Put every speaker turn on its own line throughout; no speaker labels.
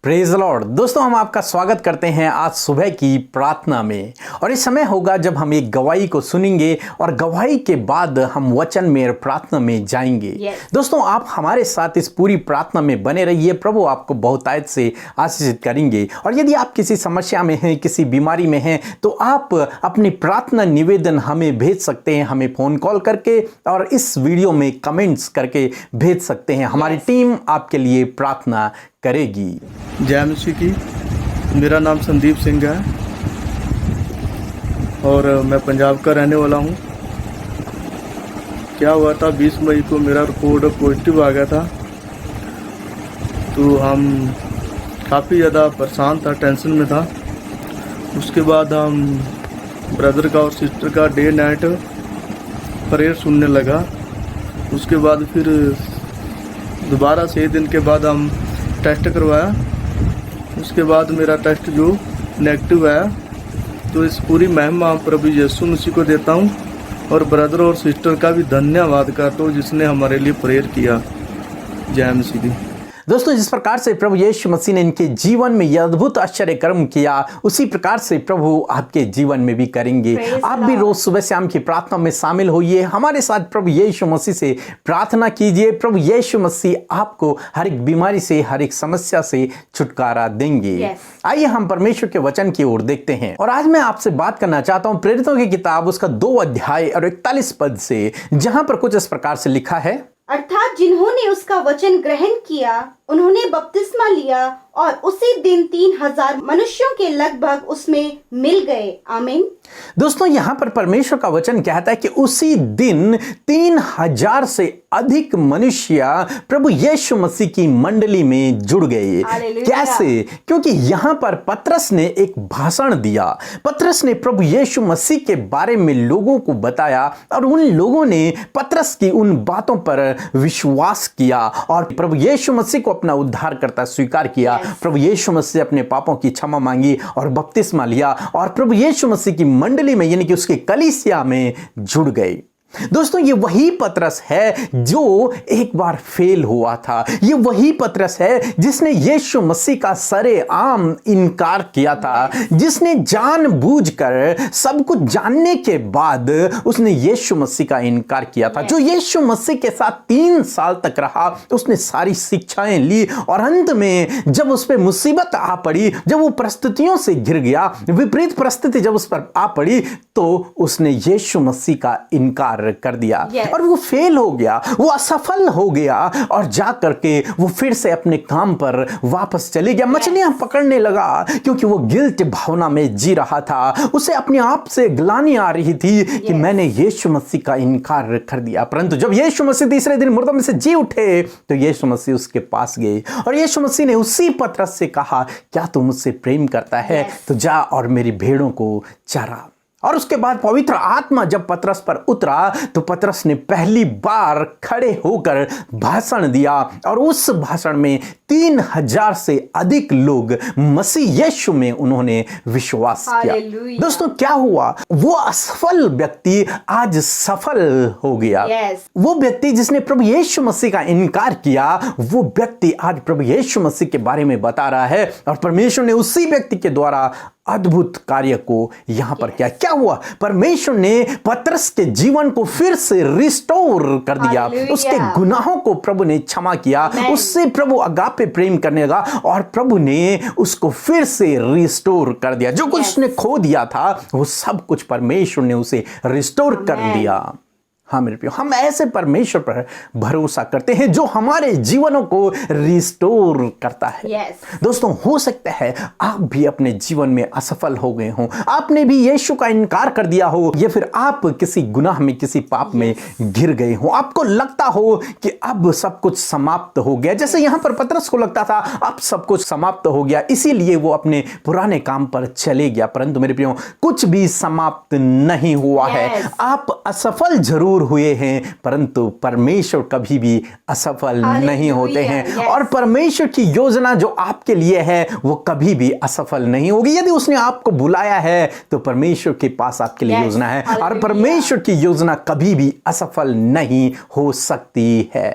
Praise Lord. दोस्तों, हम आपका स्वागत करते हैं आज सुबह की प्रार्थना में। और इस समय होगा जब हम एक गवाही को सुनेंगे और गवाही के बाद हम वचन में प्रार्थना में जाएंगे। दोस्तों, आप हमारे साथ इस पूरी प्रार्थना में बने रहिए। प्रभु आपको बहुतायत से आशीषित करेंगे। और यदि आप किसी समस्या में हैं, किसी बीमारी में हैं, तो आप अपनी प्रार्थना निवेदन हमें भेज सकते हैं, हमें फ़ोन कॉल करके और इस वीडियो में कमेंट्स करके भेज सकते हैं। हमारी टीम आपके लिए प्रार्थना करेगी।
जय मसीह की। मेरा नाम संदीप सिंह है और मैं पंजाब का रहने वाला हूँ। क्या हुआ था, 20 मई को मेरा रिपोर्ट पॉजिटिव आ गया था। तो हम काफ़ी ज़्यादा परेशान था, टेंशन में था। उसके बाद हम ब्रदर का और सिस्टर का डे नाइट प्रेयर सुनने लगा। उसके बाद फिर दोबारा 6 दिन के बाद हम टेस्ट करवाया। उसके बाद मेरा टेस्ट जो नेगेटिव आया। तो इस पूरी महिमा प्रभु यीशु मसीह को देता हूँ और ब्रदर और सिस्टर का भी धन्यवाद करता हूँ जिसने हमारे लिए प्रेयर किया। जय मसीह की।
दोस्तों, जिस प्रकार से प्रभु यीशु मसीह ने इनके जीवन में यह अद्भुत आश्चर्य कर्म किया, उसी प्रकार से प्रभु आपके जीवन में भी करेंगे। आप भी रोज सुबह शाम की प्रार्थना में शामिल होइए, हमारे साथ प्रभु यीशु मसीह से प्रार्थना कीजिए। प्रभु यीशु मसीह आपको हर एक बीमारी से, हर एक समस्या से छुटकारा देंगे। आइए हम परमेश्वर के वचन की ओर देखते हैं। और आज मैं आपसे बात करना चाहता हूं प्रेरितों की किताब उसका 2 अध्याय और 41 पद से, जहां पर कुछ इस प्रकार से लिखा है,
अर्थात जिन्होंने उसका वचन ग्रहण किया उन्होंने बपतिस्मा लिया और उसी दिन 3000 मनुष्यों के लगभग उसमें मिल गए। आमीन।
दोस्तों, यहाँ पर परमेश्वर का वचन कहता है कि उसी दिन 3000 से अधिक मनुष्य प्रभु यीशु मसीह की मंडली में जुड़ गए। कैसे? क्योंकि यहाँ पर पतरस ने एक भाषण दिया। पतरस ने प्रभु यीशु मसीह के बारे में लोगों को बताया और उन लोगों ने पतरस की उन बातों पर विश्वास किया और प्रभु यीशु मसीह को अपना उद्धारकर्ता स्वीकार किया। प्रभु यीशु मसीह से अपने पापों की क्षमा मांगी और बपतिस्मा लिया और प्रभु यीशु मसीह की मंडली में यानी कि उसके कलीसिया में जुड़ गए। दोस्तों, ये वही पतरस है जो एक बार फेल हुआ था। ये वही पतरस है जिसने यीशु मसीह का सरेआम इनकार किया था, जिसने जानबूझकर सब कुछ जानने के बाद उसने यीशु मसीह का इनकार किया था। जो यीशु मसीह के साथ 3 साल तक रहा, उसने सारी शिक्षाएं ली और अंत में जब उस पर मुसीबत आ पड़ी, जब वो परिस्थितियों से घिर गया, विपरीत परिस्थिति जब उस पर आ पड़ी, तो उसने यीशु मसीह का इनकार कर दिया और वो फेल हो गया, वो असफल हो गया और जा करके वो फिर से अपने काम पर वापस चले गया। मछलियां पकड़ने लगा क्योंकि वो गिल्ट भावना में जी रहा था। उसे अपने आप से ग्लानि आ रही थी कि मैंने यीशु मसीह का इनकार कर दिया। परंतु जब यीशु मसीह तीसरे दिन मुर्दों में से जी उठे तो यीशु मसीह उसके पास गए और यीशु मसीह ने उसी पतरस से कहा, क्या तू मुझसे प्रेम करता है? तो जा और मेरी भेड़ों को चरा। और उसके बाद पवित्र आत्मा जब पतरस पर उतरा तो पतरस ने पहली बार खड़े होकर भाषण दिया और उस भाषण में 3000 से अधिक लोग मसीह यीशु में उन्होंने विश्वास किया। दोस्तों, क्या हुआ? वो असफल व्यक्ति आज सफल हो गया। वो व्यक्ति जिसने प्रभु यीशु मसीह का इनकार किया, वो व्यक्ति आज प्रभु यीशु मसीह के बारे में बता रहा है और परमेश्वर ने उसी व्यक्ति के द्वारा अद्भुत कार्य को यहां पर किया। क्या हुआ? परमेश्वर ने पतरस के जीवन को फिर से रिस्टोर कर दिया। उसके गुनाहों को प्रभु ने क्षमा किया। उससे प्रभु अगापे प्रेम करने लगा और प्रभु ने उसको फिर से रिस्टोर कर दिया। जो कुछ उसने खो दिया था वो सब कुछ परमेश्वर ने उसे रिस्टोर कर दिया। हाँ मेरे प्रियो, हम ऐसे परमेश्वर पर भरोसा करते हैं जो हमारे जीवनों को रिस्टोर करता है। दोस्तों, हो सकता है आप भी अपने जीवन में असफल हो गए हों, आपने भी यीशु का इनकार कर दिया हो या फिर आप किसी गुनाह में, किसी पाप में घिर गए हो। आपको लगता हो कि अब सब कुछ समाप्त हो गया, जैसे यहां पर पतरस को लगता था अब सब कुछ समाप्त हो गया, इसीलिए वो अपने पुराने काम पर चले गया। परंतु मेरे प्रियो, कुछ भी समाप्त नहीं हुआ है। आप असफल जरूर हुए हैं परंतु परमेश्वर कभी भी असफल नहीं होते हैं और परमेश्वर की योजना जो आपके लिए है वो कभी भी असफल नहीं होगी। यदि उसने आपको बुलाया है तो परमेश्वर के पास आपके लिए योजना है और परमेश्वर की योजना कभी भी असफल नहीं हो सकती है।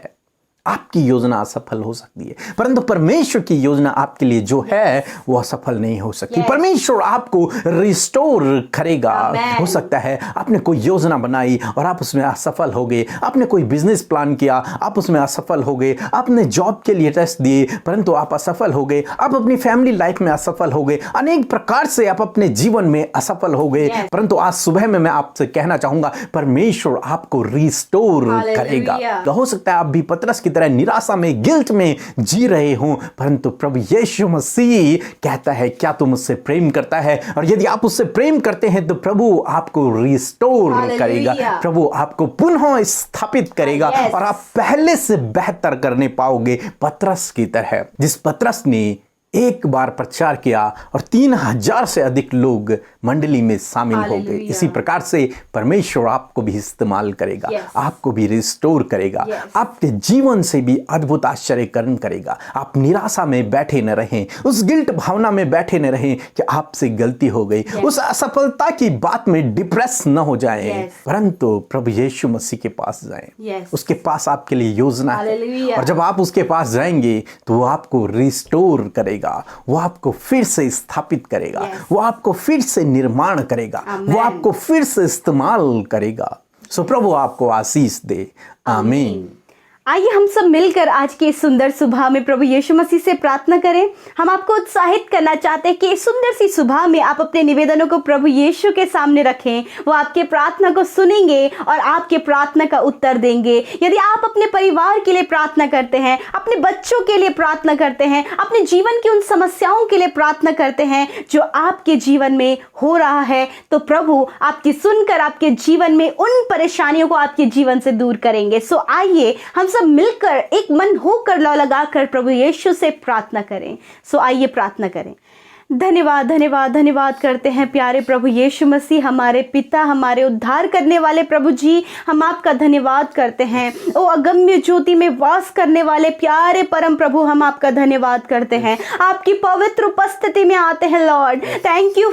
आपकी योजना असफल हो सकती है, परंतु परमेश्वर की योजना आपके लिए जो है वो असफल नहीं हो सकती। परमेश्वर आपको रिस्टोर करेगा। हो सकता है आपने कोई योजना बनाई और आप उसमें असफल हो गए, आपने कोई बिजनेस प्लान किया, आप उसमें असफल हो गए, आपने जॉब के लिए टेस्ट दिए परंतु आप असफल हो गए, आप अपनी फैमिली लाइफ में असफल हो गए, अनेक प्रकार से आप अपने जीवन में असफल हो गए, परंतु आज सुबह में मैं आपसे कहना चाहूंगा परमेश्वर आपको रिस्टोर करेगा। तो हो सकता है आप भी पतरस की तरह निराशा में, गिल्ट में जी रहे हो, परंतु प्रभु यीशु मसीह कहता है क्या तुम उससे प्रेम करता है, और यदि आप उससे प्रेम करते हैं तो प्रभु आपको रिस्टोर करेगा, प्रभु आपको पुनः स्थापित करेगा और आप पहले से बेहतर करने पाओगे, पतरस की तरह। जिस पतरस ने एक बार प्रचार किया और 3000 से अधिक लोग मंडली में शामिल हो गए। इसी प्रकार से परमेश्वर आपको भी इस्तेमाल करेगा, आपको भी रिस्टोर करेगा, आपके जीवन से भी अद्भुत आश्चर्यकरण करेगा। आप निराशा में बैठे न रहें, उस गिल्ट भावना में बैठे न रहें कि आपसे गलती हो गई, उस असफलता की बात में डिप्रेस न हो जाएं, परंतु प्रभु यीशु मसीह के पास जाएं। उसके पास आपके लिए योजना है, और जब आप उसके पास जाएंगे तो वो आपको रिस्टोर करेगा, वो आपको फिर से स्थापित करेगा, वो आपको फिर से निर्माण करेगा, वो आपको फिर से इस्तेमाल करेगा। सो प्रभु आपको आशीष दे। आमीन।
आइए हम सब मिलकर आज की इस सुंदर सुबह में प्रभु यीशु मसीह से प्रार्थना करें। हम आपको उत्साहित करना चाहते हैं कि इस सुंदर सी सुबह में आप अपने निवेदनों को प्रभु यीशु के सामने रखें। वो आपके प्रार्थना को सुनेंगे और आपके प्रार्थना का उत्तर देंगे। यदि आप अपने परिवार के लिए प्रार्थना करते हैं, अपने बच्चों के लिए प्रार्थना करते हैं, अपने जीवन की उन समस्याओं के लिए प्रार्थना करते हैं जो आपके जीवन में हो रहा है, तो प्रभु आपकी सुनकर आपके जीवन में उन परेशानियों को आपके जीवन से दूर करेंगे। सो आइए हम सब मिलकर एक मन होकर लगाकर प्रभु यीशु से प्रार्थना करें। सो आइए प्रार्थना करें। धन्यवाद धन्यवाद धन्यवाद करते हैं प्यारे प्रभु यीशु मसीह, हमारे पिता, हमारे उद्धार करने वाले प्रभु जी, हम आपका धन्यवाद करते हैं। ओ अगम्य ज्योति में वास करने वाले प्यारे परम प्रभु, हम आपका धन्यवाद करते हैं। आपकी पवित्र उपस्थिति में आते हैं Lord. Thank you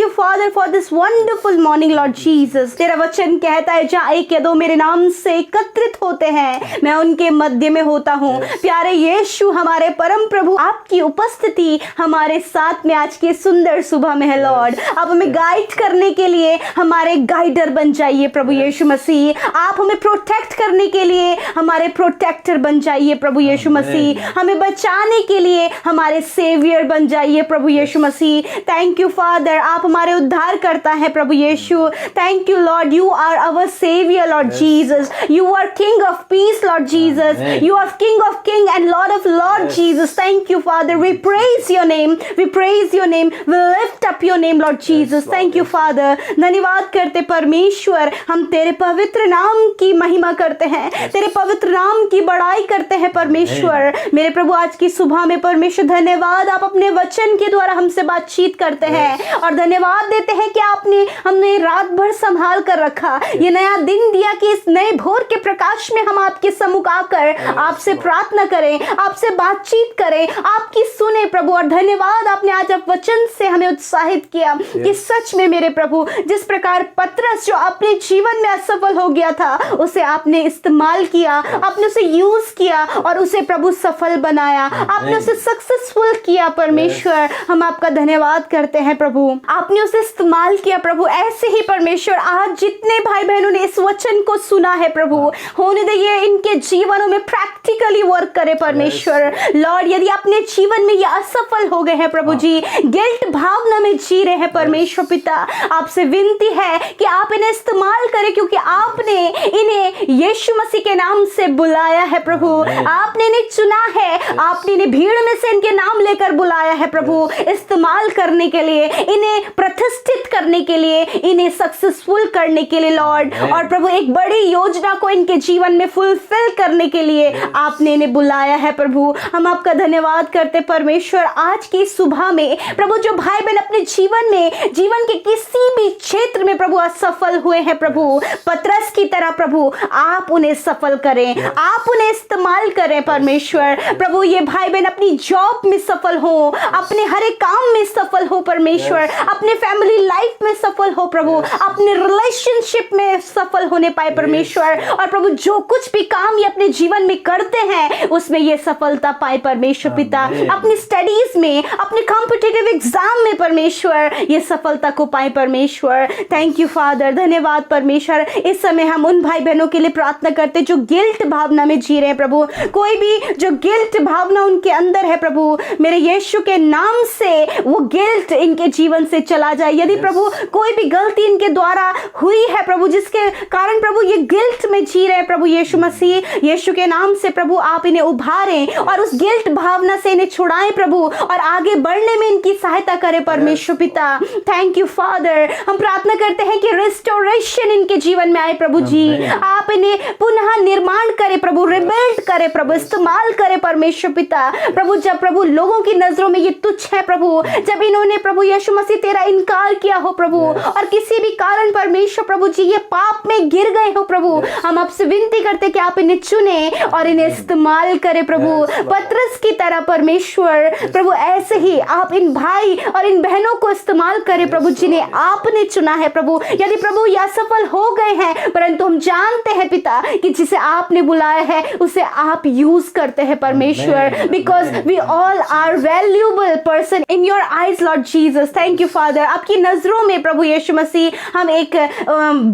father for this wonderful morning Lord Jesus. तेरा वचन कहता है जहाँ एक या दो मेरे नाम से एकत्रित होते हैं मैं उनके मध्य में होता हूँ। प्यारे यीशु हमारे परम प्रभु, आपकी उपस्थिति हमारे साथ में आज की सुंदर सुबह में है लॉर्ड। आप हमें गाइड करने के लिए हमारे गाइडर बन जाइए प्रभु यीशु मसीह। आप हमें प्रोटेक्ट करने के लिए हमारे प्रोटेक्टर बन जाइए प्रभु यीशु मसीह। हमें बचाने के लिए हमारे सेवियर बन जाइए प्रभु Yeshu Masih. Thank you father, आप हमारे उद्धार करता है प्रभु Yeshu. Thank you lord, you are our saviour lord Jesus. You are king of peace lord Jesus. You are king of king and lord of lord Jesus. Thank you father, we praise your name, we praise your name, we lift up your name Lord Jesus. Thank you Father। धन्यवाद करते परमेश्वर, हम तेरे पवित्र नाम की महिमा करते हैं, तेरे पवित्र नाम की बड़ाई करते हैं परमेश्वर। मेरे प्रभु आज की सुबह में परमेश्वर धन्यवाद, आप अपने वचन के द्वारा हमसे बातचीत करते हैं, और धन्यवाद देते हैं कि आपने हमने रात भर संभाल कर रखा, ये नया दिन दिया कि इस नए भोर के प्रकाश में हम आपके सम्मुख आकर आपसे प्रार्थना करें, आपसे बातचीत करें, आपकी सुने प्रभु। और धन्यवाद आपने आज आप वचन से हमें उत्साहित किया कि सच में मेरे प्रभु, जिस प्रकार पतरस जो अपने जीवन में असफल हो गया था, उसे आपने इस्तेमाल किया, आपने उसे यूज किया और उसे प्रभु सफल बनाया, आपने उसे सक्सेसफुल किया परमेश्वर। हम आपका धन्यवाद करते हैं प्रभु, आपने उसे इस्तेमाल किया प्रभु। ऐसे ही परमेश्वर आज जितने भाई बहनों ने इस वचन को सुना है प्रभु, होने दे ये इनके जीवनों में प्रैक्टिकली वर्क करे परमेश्वर। लॉर्ड यदि अपने जीवन में ये असफल हो गए हैं प्रभु जी, गिल्ट भावना में जी रहे हैं परमेश्वर पिता, आपसे विनती है कि आप इन्हें इस्तेमाल करें, क्योंकि आपने इन्हें यीशु मसीह के नाम से बुलाया है प्रभु। आपने इन्हें चुना है, आपने इन्हें भीड़ में से इनके नाम लेकर बुलाया है प्रभु, इस्तेमाल करने के लिए, इन्हें प्रतिष्ठित करने के लिए, इन्हें सक्सेसफुल करने के लिए लॉर्ड। और प्रभु एक बड़ी योजना को इनके जीवन में फुलफिल करने के लिए आपने इन्हें बुलाया है प्रभु। हम आपका धन्यवाद करते परमेश्वर आज की की सुबह में प्रभु जो भाई बहन अपने जीवन के किसी भी क्षेत्र में प्रभु असफल हुए हैं प्रभु, पतरस की तरह प्रभु आप उन्हें सफल करें, आप उन्हें इस्तेमाल करें परमेश्वर। प्रभु ये भाई बहन अपनी जॉब में सफल हो, अपने हर एक काम में सफल हो परमेश्वर, अपने फैमिली लाइफ में सफल हो प्रभु, अपने रिलेशनशिप में सफल होने पाए परमेश्वर। और प्रभु जो कुछ भी काम ये अपने जीवन में करते हैं उसमें ये सफलता पाए परमेश्वर पिता, अपनी स्टडीज में, अपने कॉम्पिटिटिव एग्जाम में परमेश्वर ये सफलता को पाए परमेश्वर। थैंक यू फादर, धन्यवाद परमेश्वर। इस समय हम उन भाई बहनों के लिए प्रार्थना करते जो गिल्ट भावना में जी रहे हैं प्रभु, कोई भी जो गिल्ट भावना उनके अंदर है प्रभु, मेरे यीशु के नाम से वो गिल्ट इनके जीवन से चला जाए। यदि प्रभु कोई भी गलती इनके द्वारा हुई है प्रभु जिसके कारण प्रभु ये गिल्ट में जी रहे हैं प्रभु यीशु मसीह, यीशु के नाम से प्रभु आप इन्हें उभारें और उस गिल्ट भावना से इन्हें छुड़ाएं प्रभु, और आगे बढ़ने में इनकी सहायता करें परमेश्वर पिता। Thank you father. हम प्रार्थना करते हैं कि रिस्टोरेशन इनके जीवन में आए प्रभु जी, आप इन्हें पुनः निर्माण करें प्रभु, रिबिल्ड करें प्रभु, इस्तेमाल करें परमेश्वर पिता। प्रभु जब प्रभु लोगों की नजरों में ये तुच्छ है प्रभु, जब इन्होंने प्रभु यीशु मसीह तेरा इनकार किया हो प्रभु, और किसी भी कारण परमेश्वर प्रभु जी ये पाप में गिर गए हो प्रभु, हम आपसे विनती करते कि आप इन्हें चुने और इन्हें इस्तेमाल करें प्रभु, पतरस की तरह परमेश्वर प्रभु। ऐसे ही आप इन भाई और इन बहनों को इस्तेमाल करें प्रभु जिन्हें आपने चुना है प्रभु। यदि प्रभु ये असफल हो गए हैं, परंतु हम जानते हैं पिता कि जिसे आपने बुलाया है उसे आप यूज करते हैं परमेश्वर, because we all are valuable person in your eyes Lord Jesus. Thank you father, आपकी नजरों में प्रभु यीशु मसीह हम एक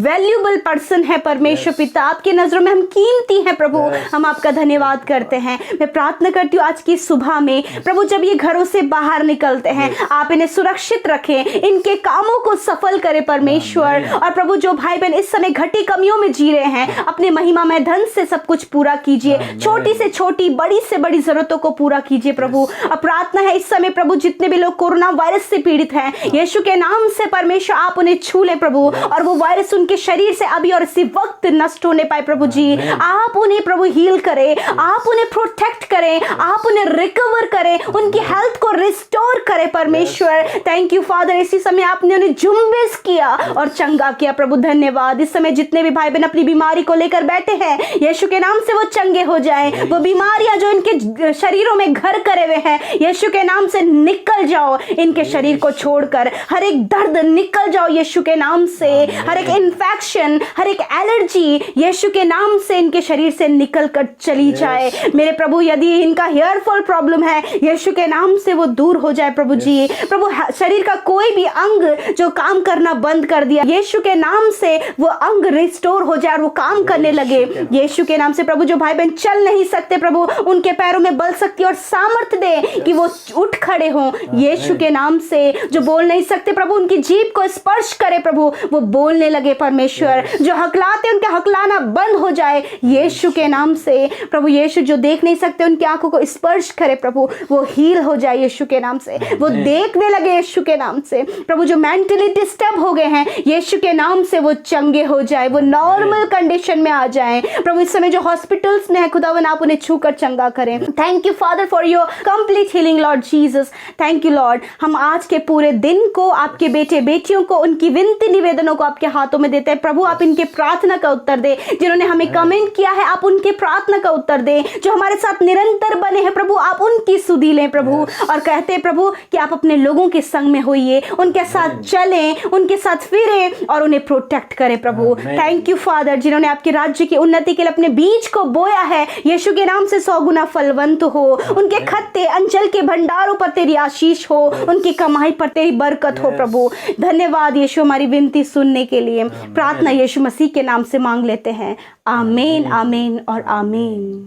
वैल्यूएबल पर्सन है परमेश्वर पिता, आपकी नजरों में हम कीमती हैं प्रभु। हम आपका धन्यवाद करते हैं। मैं प्रार्थना करती हूँ आज की सुबह में प्रभु जब ये घरों से बाहर निकलते हैं आप इन्हें सुरक्षित रखें, इनके कामों को सफल करें परमेश्वर। और प्रभु जो भाई बहन इस समय घटी कमियों में जी रहे हैं, अपने महिमामय धन से सब कुछ पूरा कीजिए, छोटी से छोटी बड़ी से बड़ी जरूरतों को पूरा कीजिए प्रभु। अब प्रार्थना है इस समय प्रभु जितने भी लोग कोरोना वायरस से पीड़ित हैं, यीशु के नाम से परमेश्वर आप उन्हें छू ले प्रभु, और वो वायरस उनके शरीर से अभी और इसी वक्त नष्ट होने पाए प्रभु जी। आप उन्हें प्रभु हील करें, आप उन्हें प्रोटेक्ट करें, आप उन्हें रिकवर करें, उनकी हेल्थ को रिस्टोर करें परमेश्वर। थैंक यू फादर, इसी समय आपने उन्हें जुम्बिश किया और चंगा किया प्रभु, धन्यवाद। इस समय जितने भी भाई बहन अपनी बीमारी को लेकर बैठे हैं यीशु के नाम से वो चंगे हो जाएं, वो बीमारियां जो इनके शरीरों में घर करे हुए हैं यीशु के नाम से निकल जाओ, इनके शरीर को छोड़कर हर एक दर्द निकल जाओ यीशु के नाम से, हर एक इन्फेक्शन, हर एक एलर्जी यीशु के नाम से इनके शरीर से निकल कर चली जाए मेरे प्रभु। यदि इनका हेयर फॉल प्रॉब्लम है यीशु के नाम से वो दूर हो जाए प्रभु जी। प्रभु शरीर का कोई भी अंग जो काम करना बंद कर दिया यीशु के नाम से वो अंग रिस्टोर हो जाए और वो काम करने लगे यीशु के नाम से। प्रभु जो भाई बहन चल नहीं सकते प्रभु उनके पैरों में बल, शक्ति और सामर्थ्य दे कि वो उठ खड़े हों यीशु के नाम से। जो बोल नहीं सकते प्रभु उनकी जीभ को स्पर्श करे प्रभु, वो बोलने लगे परमेश्वर। जो हकलाते उनका हकलाना बंद हो जाए यीशु के नाम से प्रभु। यीशु जो देख नहीं सकते उनकी आंखों को स्पर्श करे प्रभु, वो हील हो जाए यीशु के नाम से, वो देखने लगे यीशु के नाम से। प्रभु जो मेंटली डिस्टर्ब हो गए हैं यीशु के नाम से वो चंगे हो जाए, वो नॉर्मल कंडीशन में आ जाएं प्रभु। इस समय जो हॉस्पिटल्स में है खुदावन आप उन्हें छूकर चंगा करें। Thank you father for your complete healing Lord Jesus. Thank you Lord. हम आज के पूरे दिन को आपके बेटे बेटियों को उनकी विनती निवेदनों को आपके हाथों में देते हैं प्रभु। आप इनके प्रार्थना का उत्तर दे, जिन्होंने हमें कमेंट किया है आप उनके प्रार्थना का उत्तर दे, जो हमारे साथ निरंतर बने हैं प्रभु आप उनकी सुधि लें प्रभु। और कहते हैं प्रभु कि आप अपने लोगों के संग में होइए, उनके साथ चलें, उनके साथ फिरें और उन्हें प्रोटेक्ट करें प्रभु। थैंक यू फादर, जिन्होंने आपके राज्य की उन्नति के लिए अपने बीज को बोया है यीशु के नाम से 100 गुना फलवंत हो, उनके खत्ते अंचल के भंडारों पर तेरी आशीष हो, उनकी कमाई पर तेरी बरकत हो प्रभु। धन्यवाद यीशु हमारी विनती सुनने के लिए। प्रार्थना यीशु मसीह के नाम से मांग लेते हैं, आमीन आमीन और आमीन।